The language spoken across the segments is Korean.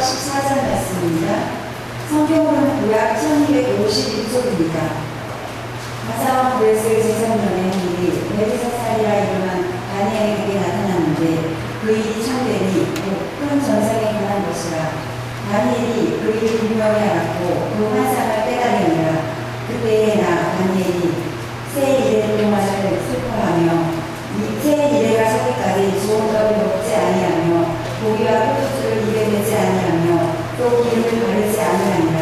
14절 말씀입니다. 성경으로는 구약 1251쪽입니다. 가사왕 브레스의 제사문의 일이 벨사살이라 이름한 다니엘에게 나타났는데 그 일이 참되니 큰 전쟁에 관한 것이라. 다니엘이 그 일을 분명히 알았고 그 환상을 깨달으니라. 그때에 나 다니엘이 새 이래 동안을 슬퍼하며 새 이래가 서기까지 좋은 떡을 먹지 아니하며 고기와 포도주를 입에 대지 아니하며 또 기름을 바르지 아니하니라.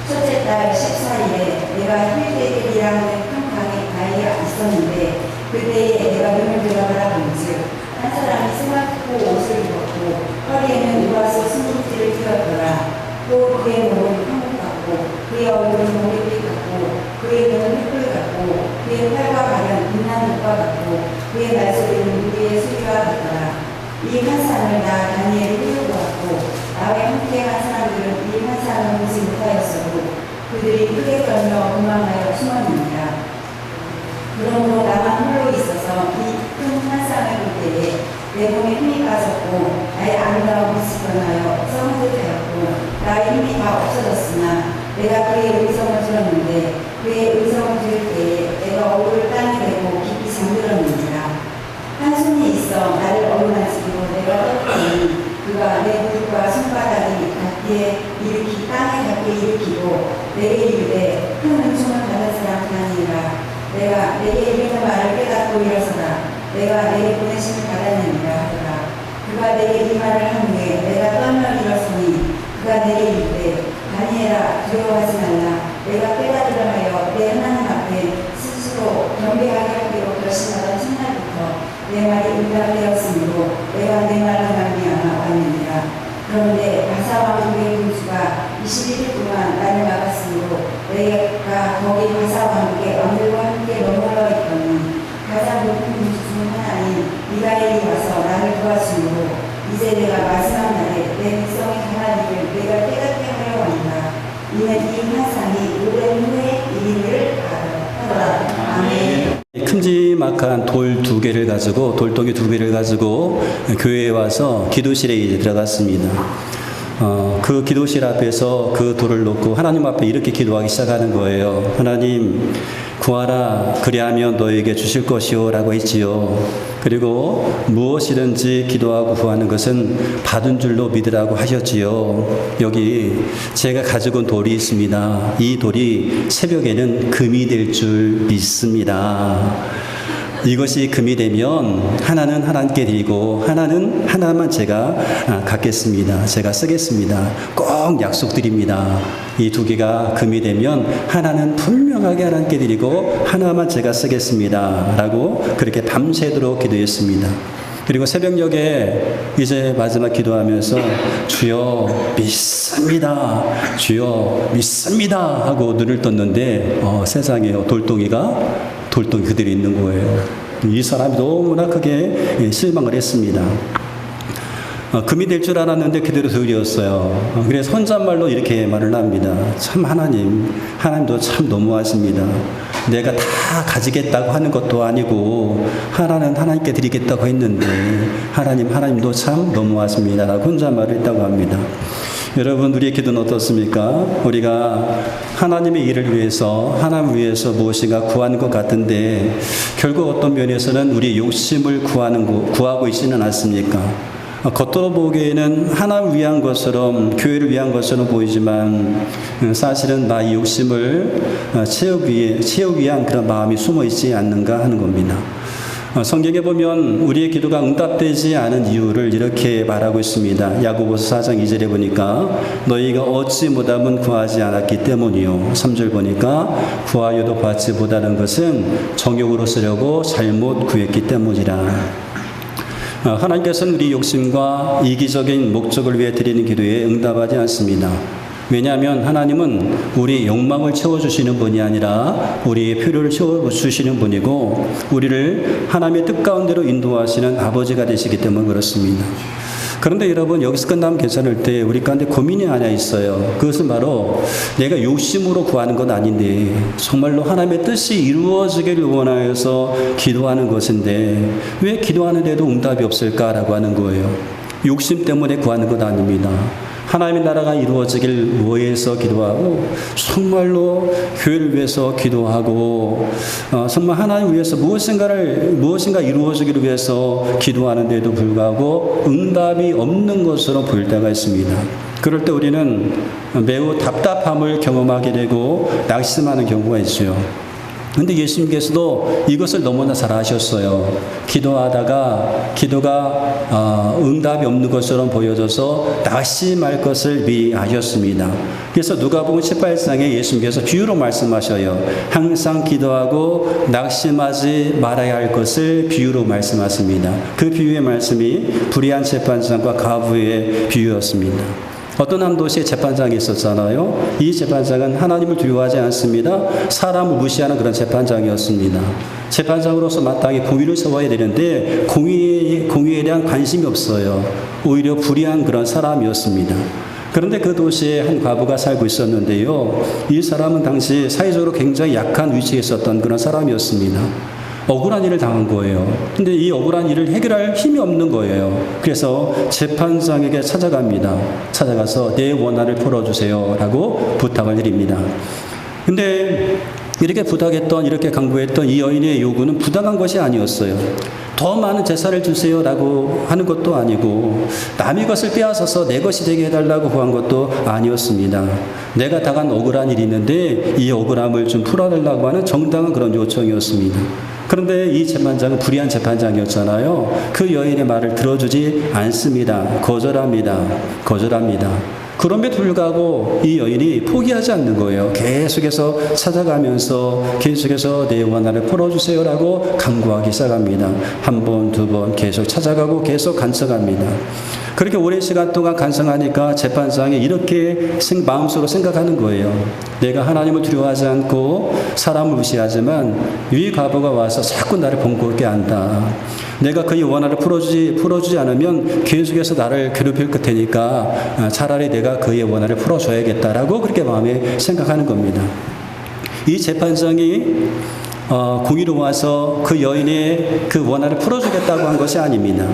첫째 달 14일에 내가 힐데겔이라는 큰 가해가 있었는데 그때에 내가 눈을 들어 바라본즉 한 사람이 스마트고 옷을 입었고 허리에는 우라스 승금띠를 띄었더라. 또 그의 몸은 한국 같고 그의 얼굴은 모래빛 같고 그의 눈은 횃불 같고 그의 팔과 발은 빛나는 빛과 같고 그의 말소리는 무리의 소리와 같더라. 이 환상을 나 다니엘이 흘려보았고 나와 함께 한 사람들은 이 환상을 보지 못하였어도 그들이 크게 떨며 도망하여 숨었느니라. 그러므로 나만 홀로 있어서 이 큰 환상을 볼 때에 내 몸에 힘이 빠졌고 나의 아름다운 빛이 변하여 썩어졌고 나의 힘이 다 없어졌으나 내가 그의 음성을 들었는데 그의 음성을 들을 때에 내가 얼굴을 땅에 대고 깊이 잠들었느니라. 한 손이 있어 나를 어루만지고 내가 떴더니 그가 내 무릎과 손바닥이 닿게 일으키 땅에 닿게 일으키고 내게 이르되 큰 은총을 받은 사람 다니라. 내가 내게 이르는 말을 깨닫고 일어서라. 내가 내게 보내심을 받았느니라 하더라. 그가 내게 이 말을 한 후에 내가 떨며 일어서니 그가 내게 이르되 다니엘아 두려워하지 말라. 내가 깨달으려 하여 내 하나님 앞에 스스로 경배하게 하기로 결심하던 첫날부터 내 말이 응답되었으므로 내가 내 말로 말미암아 왔느니라. 그런데 바사왕국의 군주가 21일 동안 나를 막았으므로 내가 거기 바사왕국의 왕들과 함께 머물러 있더니 가장 높은 군주 중 하나인 미가엘이 와서 나를 도와주므로 이제 내가 마지막 날에 내 백성의 강한 일을 내가 깨닫게 하려 합니다. 이는 이 환상이 오랜 후에 일임을 하더라. 아멘. 큼지막한 돌 2개를 가지고 돌덩이 2개를 가지고 교회에 와서 기도실에 이제 들어갔습니다. 그 기도실 앞에서 그 돌을 놓고 하나님 앞에 이렇게 기도하기 시작하는 거예요. 하나님 구하라 그리하면 너에게 주실 것이요 라고 했지요. 그리고 무엇이든지 기도하고 구하는 것은 받은 줄로 믿으라고 하셨지요. 여기 제가 가지고 온 돌이 있습니다. 이 돌이 새벽에는 금이 될 줄 믿습니다. 이것이 금이 되면 하나는 하나님께 드리고 하나는 하나만 제가 갖겠습니다. 제가 쓰겠습니다. 꼭 약속드립니다. 이 2개가 금이 되면 하나는 분명하게 하나님께 드리고 하나만 제가 쓰겠습니다. 라고 그렇게 밤새도록 기도했습니다. 그리고 새벽녘에 이제 마지막 기도하면서 주여 믿습니다. 주여 믿습니다. 하고 눈을 떴는데 세상에 돌덩이 그대로 있는 거예요. 이 사람이 너무나 크게 실망을 했습니다. 금이 될 줄 알았는데 그대로 돌이었어요. 그래서 혼잣말로 이렇게 말을 합니다. 참 하나님도 참 너무하십니다. 내가 다 가지겠다고 하는 것도 아니고 하나는 하나님께 드리겠다고 했는데 하나님도 참 너무하십니다. 라고 혼잣말을 했다고 합니다. 여러분 우리의 기도는 어떻습니까? 우리가 하나님의 일을 위해서 하나님을 위해서 무엇인가 구하는 것 같은데 결국 어떤 면에서는 우리의 욕심을 구하고 있지는 않습니까? 겉으로 보기에는 하나님을 위한 것처럼 교회를 위한 것처럼 보이지만 사실은 나의 욕심을 채우기 위한 그런 마음이 숨어 있지 않는가 하는 겁니다. 성경에 보면 우리의 기도가 응답되지 않은 이유를 이렇게 말하고 있습니다. 야고보서 4장 2절에 보니까 너희가 얻지 못함은 구하지 않았기 때문이요. 3절 보니까 구하여도 받지 못하는 것은 정욕으로 쓰려고 잘못 구했기 때문이라. 하나님께서는 우리 욕심과 이기적인 목적을 위해 드리는 기도에 응답하지 않습니다. 왜냐하면 하나님은 우리 욕망을 채워주시는 분이 아니라 우리의 필요를 채워주시는 분이고 우리를 하나님의 뜻 가운데로 인도하시는 아버지가 되시기 때문에 그렇습니다. 그런데 여러분 여기서 끝나면 괜찮을 때 우리 가운데 고민이 하나 있어요. 그것은 바로 내가 욕심으로 구하는 건 아닌데 정말로 하나님의 뜻이 이루어지기를 원하여서 기도하는 것인데 왜 기도하는데도 응답이 없을까라고 하는 거예요. 욕심 때문에 구하는 것 아닙니다. 하나님의 나라가 이루어지길 위해서 기도하고 정말로 교회를 위해서 기도하고 정말 하나님 위해서 무엇인가 이루어지기를 위해서 기도하는데도 불구하고 응답이 없는 것으로 보일 때가 있습니다. 그럴 때 우리는 매우 답답함을 경험하게 되고 낙심하는 경우가 있죠. 근데 예수님께서도 이것을 너무나 잘 아셨어요. 기도하다가 기도가 응답이 없는 것처럼 보여져서 낙심할 것을 미리 아셨습니다. 그래서 누가복음 18장에 예수님께서 비유로 말씀하셔요. 항상 기도하고 낙심하지 말아야 할 것을 비유로 말씀하십니다. 그 비유의 말씀이 불의한 재판장과 과부의 비유였습니다. 어떤 한 도시에 재판장이 있었잖아요. 이 재판장은 하나님을 두려워하지 않습니다. 사람을 무시하는 그런 재판장이었습니다. 재판장으로서 마땅히 공의를 세워야 되는데 공의에 대한 관심이 없어요. 오히려 불의한 그런 사람이었습니다. 그런데 그 도시에 한 과부가 살고 있었는데요. 이 사람은 당시 사회적으로 굉장히 약한 위치에 있었던 그런 사람이었습니다. 억울한 일을 당한 거예요. 근데 이 억울한 일을 해결할 힘이 없는 거예요. 그래서 재판장에게 찾아갑니다. 찾아가서 내 원한을 풀어주세요 라고 부탁을 드립니다. 근데 이렇게 부탁했던, 이렇게 강구했던 이 여인의 요구는 부당한 것이 아니었어요. 더 많은 재산을 주세요 라고 하는 것도 아니고 남의 것을 빼앗아서 내 것이 되게 해달라고 구한 것도 아니었습니다. 내가 당한 억울한 일이 있는데 이 억울함을 좀 풀어달라고 하는 정당한 그런 요청이었습니다. 그런데 이 재판장은 불의한 재판장이었잖아요. 그 여인의 말을 들어주지 않습니다. 거절합니다. 그럼에도 불구하고 이 여인이 포기하지 않는 거예요. 계속해서 찾아가면서 계속해서 내 원한을 풀어주세요라고 간구하기 시작합니다. 한 번, 두 번 계속 찾아가고 계속 간청합니다. 그렇게 오랜 시간 동안 간청하니까 재판장이 이렇게 마음속으로 생각하는 거예요. 내가 하나님을 두려워하지 않고 사람을 무시하지만 위 과부가 와서 자꾸 나를 번거롭게 한다. 내가 그의 원한을 풀어주지 않으면 계속해서 나를 괴롭힐 테니까 차라리 내가 그의 원한을 풀어줘야겠다라고 그렇게 마음에 생각하는 겁니다. 이 재판장이 공의로 와서 그 여인의 그 원한을 풀어주겠다고 한 것이 아닙니다.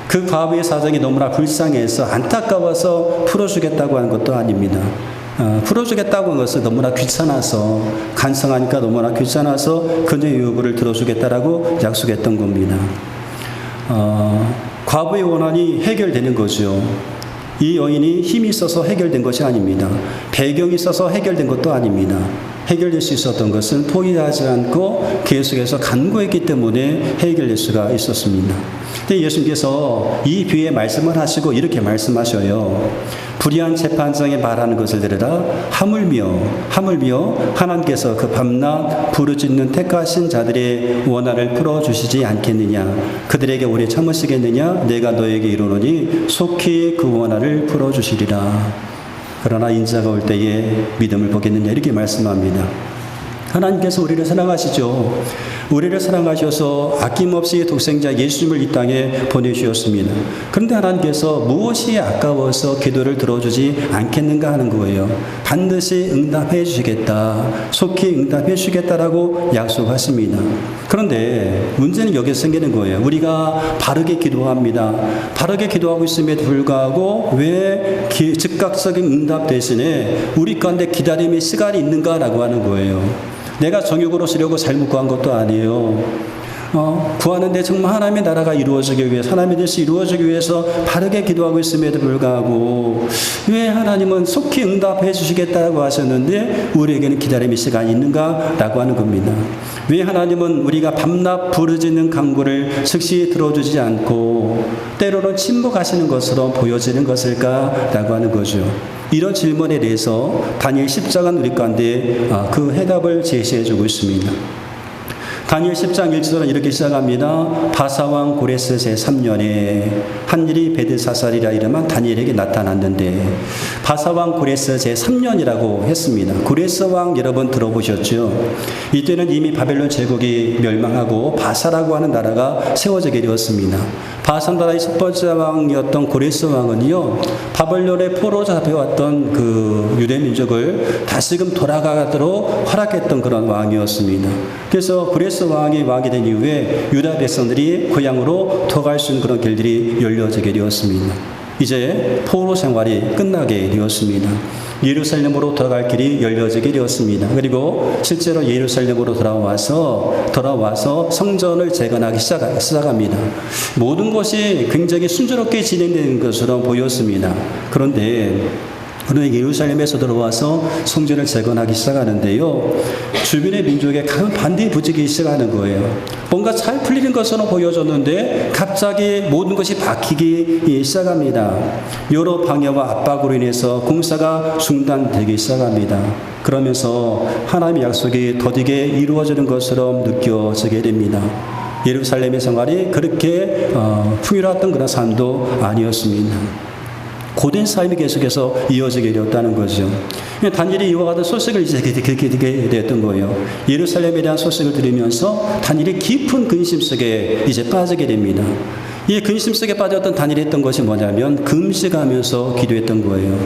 그 과부의 사정이 너무나 불쌍해서 안타까워서 풀어주겠다고 한 것도 아닙니다. 풀어주겠다고 한 것은 너무나 귀찮아서 간청하니까 너무나 귀찮아서 그녀의 요구를 들어주겠다라고 약속했던 겁니다. 과부의 원한이 해결되는 거죠. 이 여인이 힘이 있어서 해결된 것이 아닙니다. 배경이 있어서 해결된 것도 아닙니다. 해결될 수 있었던 것은 포기하지 않고 계속해서 간구했기 때문에 해결될 수가 있었습니다. 근데 예수님께서 이 비유의 말씀을 하시고 이렇게 말씀하셔요. 불의한 재판장이 말하는 것을 들으라. 하물며 하나님께서 그 밤낮 부르짖는 택하신 자들의 원한을 풀어주시지 않겠느냐. 그들에게 오래 참으시겠느냐. 내가 너에게 이르노니 속히 그 원한을 풀어주시리라. 그러나 인자가 올 때에 믿음을 보겠느냐. 이렇게 말씀합니다. 하나님께서 우리를 사랑하시죠. 우리를 사랑하셔서 아낌없이 독생자 예수님을 이 땅에 보내주셨습니다. 그런데 하나님께서 무엇이 아까워서 기도를 들어주지 않겠는가 하는 거예요. 반드시 응답해 주시겠다. 속히 응답해 주시겠다라고 약속하십니다. 그런데 문제는 여기서 생기는 거예요. 우리가 바르게 기도합니다. 바르게 기도하고 있음에도 불구하고 왜 즉각적인 응답 대신에 우리 가운데 기다림의 시간이 있는가라고 하는 거예요. 내가 정욕으로 쓰려고 잘못 구한 것도 아니에요. 구하는데 정말 하나님의 나라가 이루어지기 위해서, 하나님의 뜻이 이루어지기 위해서 바르게 기도하고 있음에도 불구하고 왜 하나님은 속히 응답해 주시겠다고 하셨는데 우리에게는 기다림의 시간이 있는가라고 하는 겁니다. 왜 하나님은 우리가 밤낮 부르짖는 간구를 즉시 들어주지 않고 때로는 침묵하시는 것으로 보여지는 것일까라고 하는 거죠. 이런 질문에 대해서 다니엘 10장은 우리 가운데 그 해답을 제시해주고 있습니다. 다니엘 10장 1절은 이렇게 시작합니다. 바사왕 고레스 제3년에 한 일이 베드사살이라 이름한 다니엘에게 나타났는데, 바사왕 고레스 제3년이라고 했습니다. 고레스 왕 여러분 들어보셨죠? 이때는 이미 바벨론 제국이 멸망하고 바사라고 하는 나라가 세워지게 되었습니다. 바사 나라의 첫 번째 왕이었던 고레스 왕은요, 바벨론의 포로 잡혀왔던 그 유대 민족을 다시금 돌아가도록 허락했던 그런 왕이었습니다. 그래서 고레스 왕이 된 이후에 유다 백성들이 고향으로 돌아갈 수 있는 그런 길들이 열려지게 되었습니다. 이제 포로 생활이 끝나게 되었습니다. 예루살렘으로 돌아갈 길이 열려지게 되었습니다. 그리고 실제로 예루살렘으로 돌아와서 성전을 재건하기 시작합니다. 모든 것이 굉장히 순조롭게 진행되는 것으로 보였습니다. 그런데 예루살렘에서 들어와서 성전을 재건하기 시작하는데요. 주변의 민족에 강한 반대에 부딪히기 시작하는 거예요. 뭔가 잘 풀리는 것으로 보여졌는데 갑자기 모든 것이 바뀌기 시작합니다. 여러 방해와 압박으로 인해서 공사가 중단되기 시작합니다. 그러면서 하나님의 약속이 더디게 이루어지는 것처럼 느껴지게 됩니다. 예루살렘의 생활이 그렇게 풍요로웠던 그런 삶도 아니었습니다. 고된 삶이 계속해서 이어지게 되었다는 거죠. 다니엘이 이와 같은 소식을 이제 듣게 되었던 거예요. 예루살렘에 대한 소식을 들으면서 다니엘이 깊은 근심 속에 이제 빠지게 됩니다. 이 근심 속에 빠졌던 다니엘이 했던 것이 뭐냐면 금식하면서 기도했던 거예요.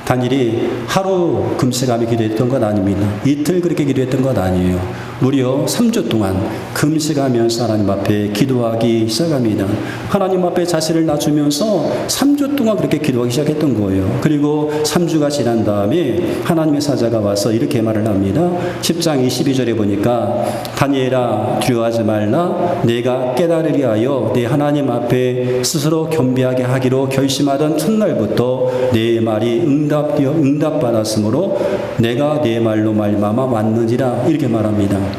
다니엘이 하루 금식하며 기도했던 건 아닙니다. 이틀 그렇게 기도했던 건 아니에요. 무려 3주 동안 금식하면서 하나님 앞에 기도하기 시작합니다. 하나님 앞에 자신을 낮추면서 3주 동안 그렇게 기도하기 시작했던 거예요. 그리고 3주가 지난 다음에 하나님의 사자가 와서 이렇게 말을 합니다. 10장 22절에 보니까 다니엘아 두려워하지 말라. 내가 깨달으리 하여 내 하나님 앞에 스스로 겸비하게 하기로 결심하던 첫날부터 내 말이 응답받았으므로 내가 내 말로 말미암아 왔느니라. 이렇게 말합니다.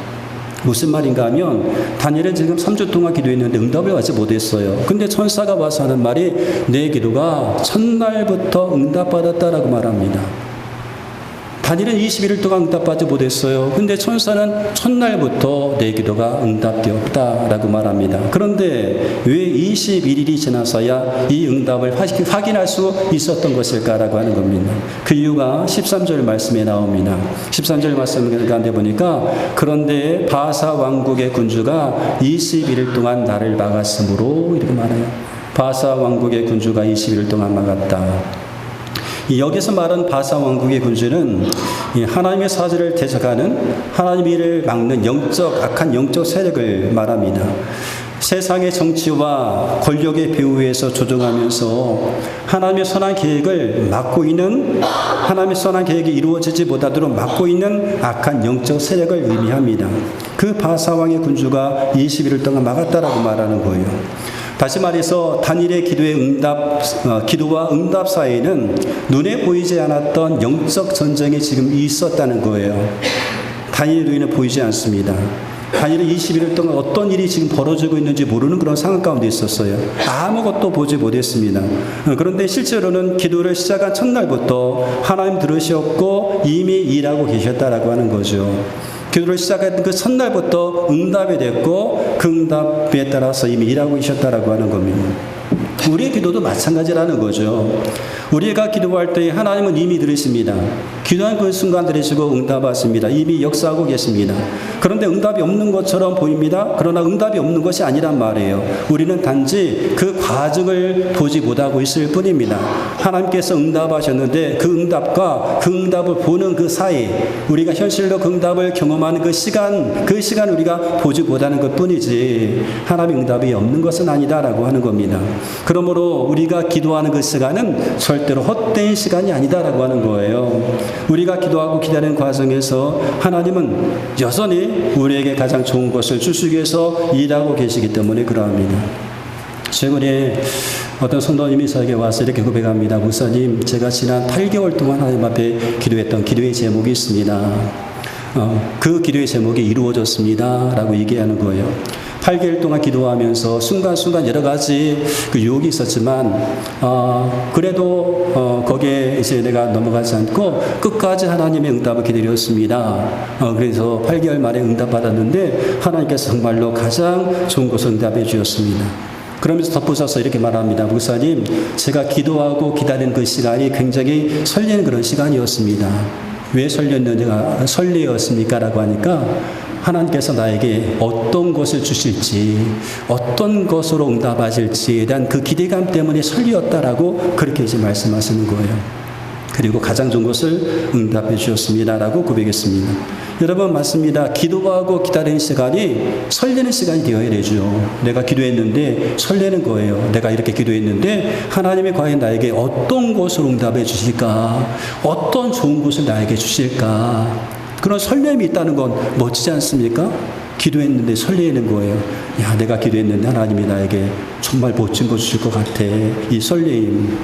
무슨 말인가 하면 다니엘은 지금 3주 동안 기도했는데 응답을 받지 못했어요. 근데 천사가 와서 하는 말이 내 기도가 첫날부터 응답받았다라고 말합니다. 다니엘은 21일 동안 응답받지 못했어요. 근데 천사는 첫날부터 내 기도가 응답되었다라고 말합니다. 그런데 왜 21일이 지나서야 이 응답을 확인할 수 있었던 것일까라고 하는 겁니다. 그 이유가 13절 말씀에 나옵니다. 13절 말씀 가운데 보니까 그런데 바사 왕국의 군주가 21일 동안 나를 막았으므로 이렇게 말해요. 바사 왕국의 군주가 21일 동안 막았다. 여기서 말한 바사 왕국의 군주는 하나님의 사제를 대적하는 하나님의 일을 막는 악한 영적 세력을 말합니다. 세상의 정치와 권력의 배후에서 조종하면서 하나님의 선한 계획을 막고 있는, 하나님의 선한 계획이 이루어지지 못하도록 막고 있는 악한 영적 세력을 의미합니다. 그 바사 왕의 군주가 21일 동안 막았다라고 말하는 거예요. 다시 말해서 다니엘의 기도와 응답 사이에는 눈에 보이지 않았던 영적 전쟁이 지금 있었다는 거예요. 다니엘 눈에는 보이지 않습니다. 다니엘은 21일 동안 어떤 일이 지금 벌어지고 있는지 모르는 그런 상황 가운데 있었어요. 아무것도 보지 못했습니다. 그런데 실제로는 기도를 시작한 첫날부터 하나님 들으셨고 이미 일하고 계셨다라고 하는 거죠. 기도를 시작한 그 첫날부터 응답이 됐고 그 응답에 따라서 이미 일하고 계셨다라고 하는 겁니다. 우리의 기도도 마찬가지라는 거죠. 우리가 기도할 때 하나님은 이미 들으십니다. 기도한 그 순간 들으시고 응답하십니다. 이미 역사하고 계십니다. 그런데 응답이 없는 것처럼 보입니다. 그러나 응답이 없는 것이 아니란 말이에요. 우리는 단지 그 과정을 보지 못하고 있을 뿐입니다. 하나님께서 응답하셨는데 그 응답과 그 응답을 보는 그 사이, 우리가 현실로 그 응답을 경험하는 그 시간 우리가 보지 못하는 것 뿐이지 하나님의 응답이 없는 것은 아니다라고 하는 겁니다. 그러므로 우리가 기도하는 그 시간은 절대로 헛된 시간이 아니다라고 하는 거예요. 우리가 기도하고 기다리는 과정에서 하나님은 여전히 우리에게 가장 좋은 것을 주시기 위해서 일하고 계시기 때문에 그러합니다. 최근에 어떤 성도님이 저에게 와서 이렇게 고백합니다. 목사님, 제가 지난 8개월 동안 하나님 앞에 기도했던 기도의 제목이 있습니다. 그 기도의 제목이 이루어졌습니다 라고 얘기하는 거예요. 8개월 동안 기도하면서 순간순간 여러 가지 그 유혹이 있었지만 그래도 거기에 이제 내가 넘어가지 않고 끝까지 하나님의 응답을 기다렸습니다. 그래서 8개월 만에 응답받았는데 하나님께서 정말로 가장 좋은 것을 응답해 주셨습니다. 그러면서 덧붙여서 이렇게 말합니다. 목사님, 제가 기도하고 기다리는 그 시간이 굉장히 설레는 그런 시간이었습니다. 왜 설레었습니까? 라고 하니까 하나님께서 나에게 어떤 것을 주실지, 어떤 것으로 응답하실지에 대한 그 기대감 때문에 설레었다라고 그렇게 이제 말씀하시는 거예요. 그리고 가장 좋은 것을 응답해 주셨습니다라고 고백했습니다. 여러분 맞습니다. 기도하고 기다리는 시간이 설레는 시간이 되어야 되죠. 내가 기도했는데 설레는 거예요. 내가 이렇게 기도했는데 하나님이 과연 나에게 어떤 것을 응답해 주실까? 어떤 좋은 것을 나에게 주실까? 그런 설렘이 있다는 건 멋지지 않습니까? 기도했는데 설레는 거예요. 야, 내가 기도했는데 하나님이 나에게 정말 멋진 거 주실 것 같아. 이 설레임.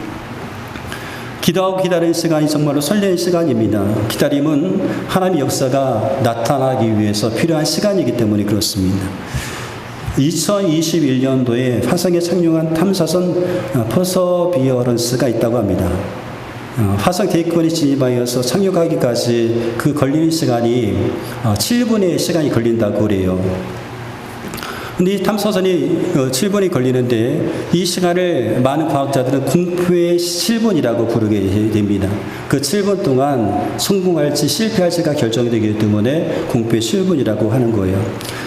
기도하고 기다리는 시간이 정말로 설레는 시간입니다. 기다림은 하나님의 역사가 나타나기 위해서 필요한 시간이기 때문에 그렇습니다. 2021년도에 화성에 착륙한 탐사선 퍼서비어런스가 있다고 합니다. 화성 대기권에 진입하여서 착륙하기까지 그 걸리는 시간이 7분의 시간이 걸린다고 그래요. 근데 이 탐사선이 7분이 걸리는데 이 시간을 많은 과학자들은 공포의 7분이라고 부르게 됩니다. 그 7분 동안 성공할지 실패할지가 결정되기 때문에 공포의 7분이라고 하는 거예요.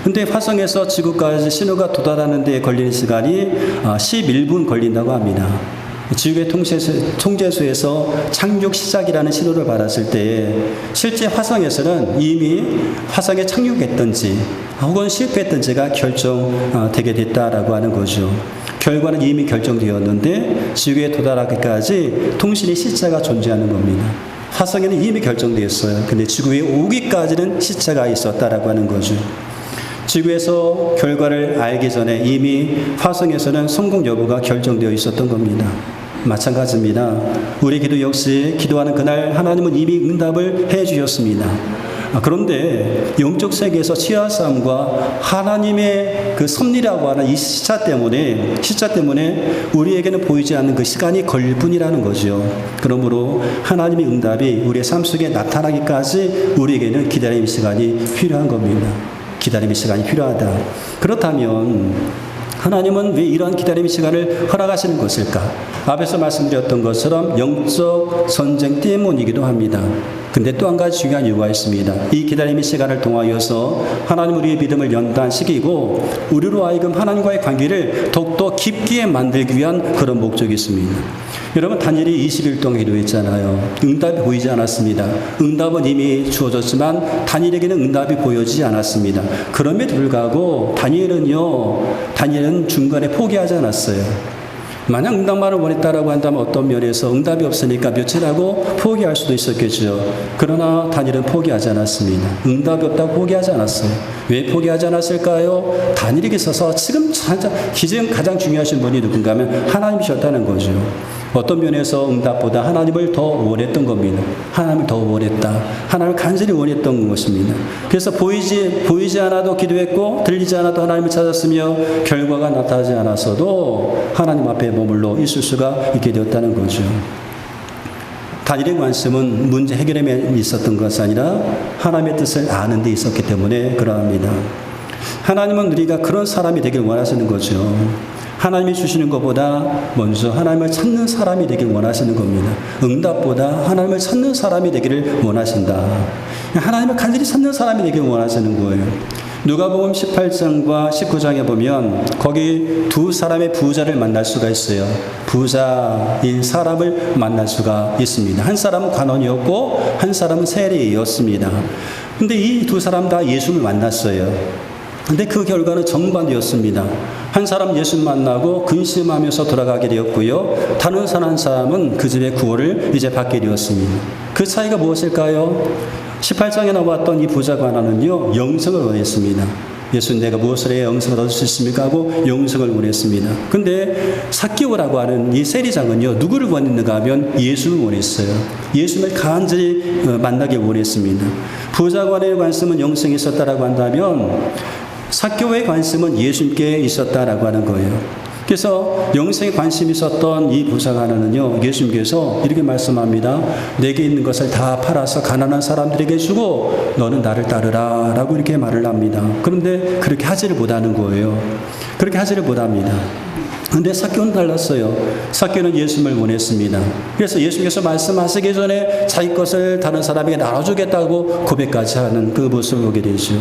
근데 화성에서 지구까지 신호가 도달하는 데 걸리는 시간이 11분 걸린다고 합니다. 지구의 통제소에서 착륙 시작이라는 신호를 받았을 때 실제 화성에서는 이미 화성에 착륙했던지 혹은 실패했던지가 결정되게 됐다라고 하는 거죠. 결과는 이미 결정되었는데 지구에 도달하기까지 통신의 시차가 존재하는 겁니다. 화성에는 이미 결정되었어요. 근데 지구에 오기까지는 시차가 있었다라고 하는 거죠. 지구에서 결과를 알기 전에 이미 화성에서는 성공 여부가 결정되어 있었던 겁니다. 마찬가지입니다. 우리 기도 역시 기도하는 그날 하나님은 이미 응답을 해 주셨습니다. 그런데 영적 세계에서 치아 싸움과 하나님의 그 섭리라고 하는 이 시차 때문에 우리에게는 보이지 않는 그 시간이 걸릴 뿐이라는 거죠. 그러므로 하나님의 응답이 우리의 삶 속에 나타나기까지 우리에게는 기다림의 시간이 필요한 겁니다. 기다림의 시간이 필요하다. 그렇다면 하나님은 왜 이러한 기다림의 시간을 허락하시는 것일까? 앞에서 말씀드렸던 것처럼 영적 전쟁 때문이기도 합니다. 근데 또 한 가지 중요한 이유가 있습니다. 이 기다림의 시간을 통하여서 하나님 우리의 믿음을 연단시키고 우리로 하여금 하나님과의 관계를 더욱더 깊게 만들기 위한 그런 목적이 있습니다. 여러분 다니엘이 20일 동안 기도했잖아요. 응답이 보이지 않았습니다. 응답은 이미 주어졌지만 다니엘에게는 응답이 보여지지 않았습니다. 그럼에도 불구하고 다니엘은 중간에 포기하지 않았어요. 만약 응답만을 원했다라고 한다면 어떤 면에서 응답이 없으니까 며칠하고 포기할 수도 있었겠죠. 그러나 다니엘은 포기하지 않았습니다. 응답이 없다고 포기하지 않았어요. 왜 포기하지 않았을까요? 다니엘에게 있어서 지금 가장 중요하신 분이 누군가 하면 하나님이셨다는 거죠. 어떤 면에서 응답보다 하나님을 더 원했던 겁니다. 하나님을 더 원했다. 하나님을 간절히 원했던 것입니다. 그래서 보이지 않아도 기도했고 들리지 않아도 하나님을 찾았으며 결과가 나타나지 않았어도 하나님 앞에 머물러 있을 수가 있게 되었다는 거죠. 다니엘의 관심은 문제 해결에 있었던 것이 아니라 하나님의 뜻을 아는 데 있었기 때문에 그러합니다. 하나님은 우리가 그런 사람이 되길 원하시는 거죠. 하나님이 주시는 것보다 먼저 하나님을 찾는 사람이 되길 원하시는 겁니다. 응답보다 하나님을 찾는 사람이 되기를 원하신다. 하나님을 간절히 찾는 사람이 되길 원하시는 거예요. 누가복음 18장과 19장에 보면 거기 두 사람의 부자를 만날 수가 있어요. 부자인 사람을 만날 수가 있습니다. 한 사람은 관원이었고 한 사람은 세리였습니다. 근데 이 두 사람 다 예수를 만났어요. 근데 그 결과는 정반대였습니다. 한 사람 예수 만나고 근심하면서 돌아가게 되었고요. 다른 한 사람은 그 집의 구원을 이제 받게 되었습니다. 그 차이가 무엇일까요? 18장에 나왔던 이 부자 관원은요, 영생을 원했습니다. 예수님 내가 무엇을 해야 영생을 얻을 수 있습니까? 하고 영생을 원했습니다. 근데 삭개오라고 하는 이 세리장은요, 누구를 원했는가 하면 예수를 원했어요. 예수님을 간절히 만나길 원했습니다. 부자관의 관심은 영생에 있었다라고 한다면 삭개오의 관심은 예수님께 있었다라고 하는 거예요. 그래서 영생에 관심이 있었던 이 부자관은요, 예수님께서 이렇게 말씀합니다. 내게 있는 것을 다 팔아서 가난한 사람들에게 주고 너는 나를 따르라 라고 이렇게 말을 합니다. 그런데 그렇게 하지를 못하는 거예요. 그렇게 하지를 못합니다. 근데 삭개오는 달랐어요. 삭개오는 예수님을 원했습니다. 그래서 예수님께서 말씀하시기 전에 자기 것을 다른 사람에게 나눠주겠다고 고백까지 하는 그 모습을 보게 되죠.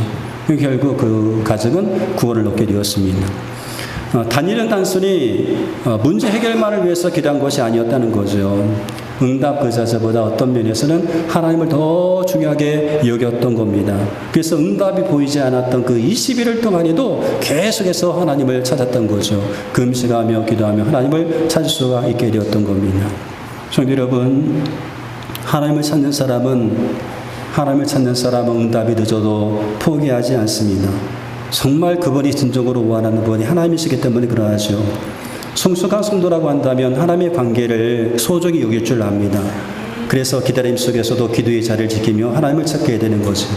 결국 그 가정은 구원을 얻게 되었습니다. 다니엘은 단순히 문제 해결만을 위해서 기도한 것이 아니었다는 거죠. 응답 그 자체보다 어떤 면에서는 하나님을 더 중요하게 여겼던 겁니다. 그래서 응답이 보이지 않았던 그 21일 동안에도 계속해서 하나님을 찾았던 거죠. 금식하며 기도하며 하나님을 찾을 수가 있게 되었던 겁니다. 성도 여러분, 하나님을 찾는 사람은 응답이 늦어도 포기하지 않습니다. 정말 그분이 진정으로 원하는 분이 하나님이시기 때문에 그러하죠. 성숙한 성도라고 한다면 하나님의 관계를 소중히 여길 줄 압니다. 그래서 기다림 속에서도 기도의 자리를 지키며 하나님을 찾게 되는 거죠.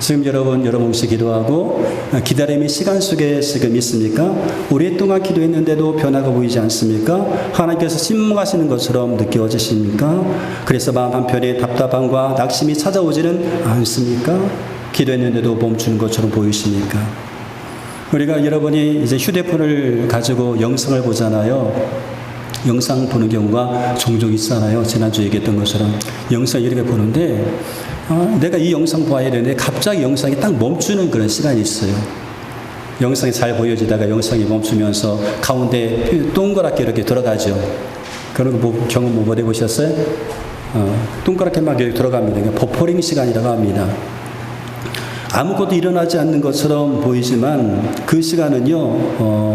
지금 여러분 혹시 기도하고 기다림의 시간 속에 지금 있습니까? 오랫동안 기도했는데도 변화가 보이지 않습니까? 하나님께서 침묵하시는 것처럼 느껴지십니까? 그래서 마음 한편에 답답함과 낙심이 찾아오지는 않습니까? 기도했는데도 멈추는 것처럼 보이십니까? 우리가 여러분이 이제 휴대폰을 가지고 영상을 보잖아요. 영상 보는 경우가 종종 있잖아요. 지난주에 얘기했던 것처럼 영상 이렇게 보는데 내가 이 영상 봐야 되는데 갑자기 영상이 딱 멈추는 그런 시간이 있어요. 영상이 잘 보여지다가 영상이 멈추면서 가운데 동그랗게 이렇게 돌아가죠. 그런 거 경험 못 해보셨어요? 동그랗게 막 이렇게 들어갑니다. 그러니까 버퍼링 시간이라고 합니다. 아무것도 일어나지 않는 것처럼 보이지만 그 시간은요,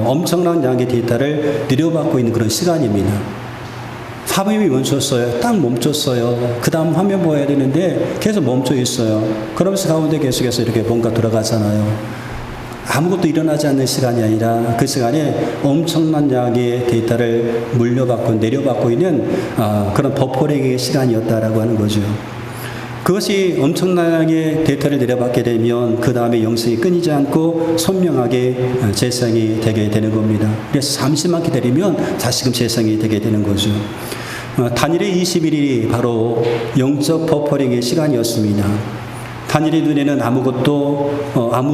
엄청난 양의 데이터를 들여받고 있는 그런 시간입니다. 화면이 멈췄어요. 딱 멈췄어요. 그 다음 화면 보아야 되는데 계속 멈춰 있어요. 그러면서 가운데 계속해서 이렇게 뭔가 돌아가잖아요. 아무것도 일어나지 않는 시간이 아니라 그 시간에 엄청난 양의 데이터를 물려받고 내려받고 있는 그런 버퍼링의 시간이었다라고 하는 거죠. 그것이 엄청나게 데이터를 내려받게 되면 그 다음에 영성이 끊이지 않고 선명하게 재생이 되게 되는 겁니다. 그래서 잠시만 기다리면 다시금 재생이 되게 되는 거죠. 다니엘의 21일이 바로 영적 버퍼링의 시간이었습니다. 다니엘의 눈에는 아무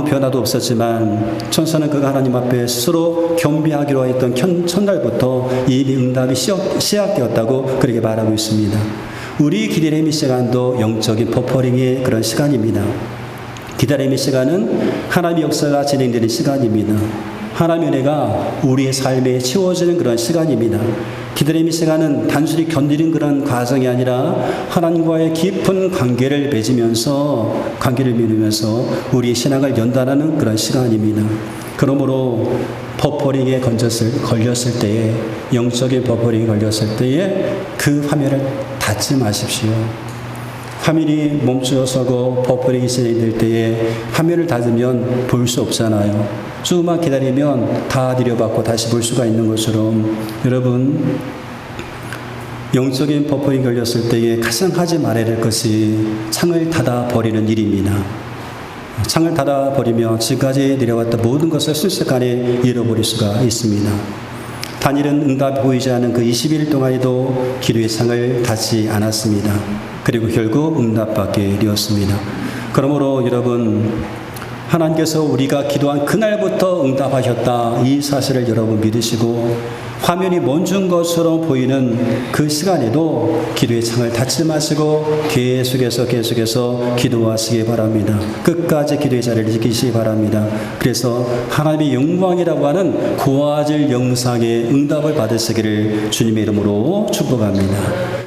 변화도 없었지만 천사는 그가 하나님 앞에 스스로 겸비하기로 했던 첫날부터 이미 응답이 시작되었다고 그렇게 말하고 있습니다. 우리 기다림의 시간도 영적인 버퍼링의 그런 시간입니다. 기다림의 시간은 하나님의 역사가 진행되는 시간입니다. 하나님의 은혜가 우리의 삶에 채워지는 그런 시간입니다. 기다림의 시간은 단순히 견디는 그런 과정이 아니라 하나님과의 깊은 관계를 맺으면서 우리의 신앙을 연단하는 그런 시간입니다. 그러므로 버퍼링에 걸렸을 때에, 영적인 버퍼링이 걸렸을 때에 그 화면을 닫지 마십시오. 화면이 멈추어서고 버퍼링이 진행될 때에 화면을 닫으면 볼 수 없잖아요. 조금만 기다리면 다 들여받고 다시 볼 수가 있는 것처럼 여러분, 영적인 버퍼링이 걸렸을 때에 가장 하지 말아야 될 것이 창을 닫아버리는 일입니다. 창을 닫아버리면 지금까지 내려왔던 모든 것을 순식간에 잃어버릴 수가 있습니다. 다니엘은 응답이 보이지 않은 그 20일 동안에도 기도의 창을 닫지 않았습니다. 그리고 결국 응답받게 되었습니다. 그러므로 여러분, 하나님께서 우리가 기도한 그날부터 응답하셨다, 이 사실을 여러분 믿으시고 화면이 멈춘 것처럼 보이는 그 시간에도 기도의 창을 닫지 마시고 계속해서 기도하시기 바랍니다. 끝까지 기도의 자리를 지키시기 바랍니다. 그래서 하나님의 영광이라고 하는 고화질 영상의 응답을 받으시기를 주님의 이름으로 축복합니다.